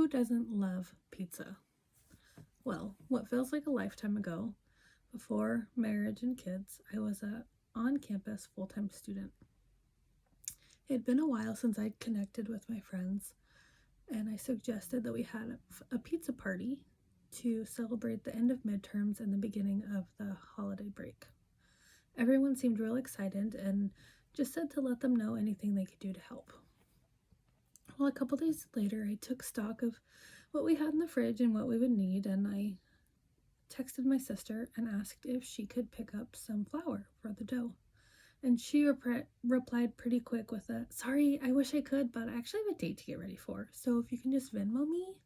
Who doesn't love pizza? Well, what feels like a lifetime ago, before marriage and kids, I was a on-campus full-time student. It had been a while since I'd connected with my friends, and I suggested that we had a pizza party to celebrate the end of midterms and the beginning of the holiday break. Everyone seemed real excited and just said to let them know anything they could do to help. Well, a couple days later, I took stock of what we had in the fridge and what we would need, and I texted my sister and asked if she could pick up some flour for the dough. And she replied pretty quick with a, "Sorry, I wish I could, but I actually have a date to get ready for, so if you can just Venmo me."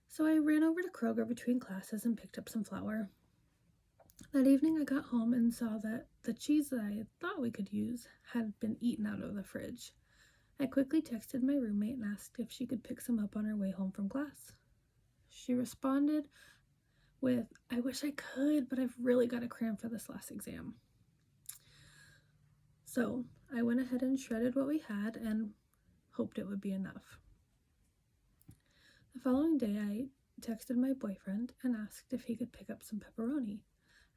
So I ran over to Kroger between classes and picked up some flour. That evening I got home and saw that the cheese that I had thought we could use had been eaten out of the fridge. I quickly texted my roommate and asked if she could pick some up on her way home from class. She responded with, "I wish I could, but I've really got to cram for this last exam." So I went ahead and shredded what we had and hoped it would be enough. The following day, I texted my boyfriend and asked if he could pick up some pepperoni.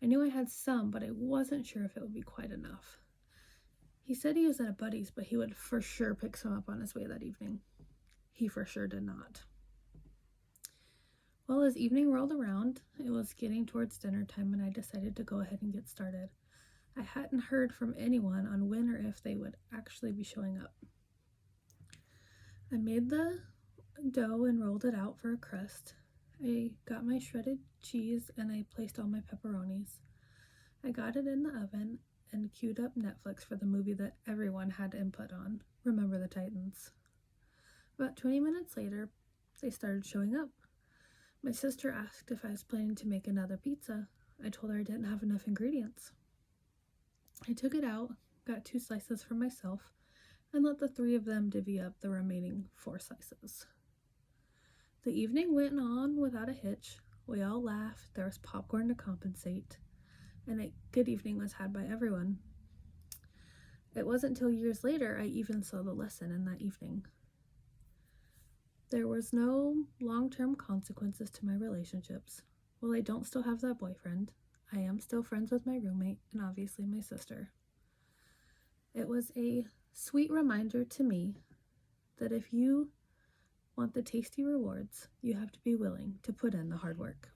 I knew I had some, but I wasn't sure if it would be quite enough. He said he was at a buddy's, but he would for sure pick some up on his way that evening. He for sure did not. Well, as evening rolled around, it was getting towards dinner time, and I decided to go ahead and get started. I hadn't heard from anyone on when or if they would actually be showing up. I made the dough and rolled it out for a crust. I got my shredded cheese and I placed all my pepperonis. I got it in the oven and queued up Netflix for the movie that everyone had input on, Remember the Titans. About 20 minutes later, they started showing up. My sister asked if I was planning to make another pizza. I told her I didn't have enough ingredients. I took it out, got 2 slices for myself, and let the 3 of them divvy up the remaining 4 slices. The evening went on without a hitch. We all laughed, there was popcorn to compensate, and a good evening was had by everyone. It wasn't until years later I even saw the lesson in that evening. There was no long-term consequences to my relationships. While I don't still have that boyfriend, I am still friends with my roommate and obviously my sister. It was a sweet reminder to me that if you want the tasty rewards, you have to be willing to put in the hard work.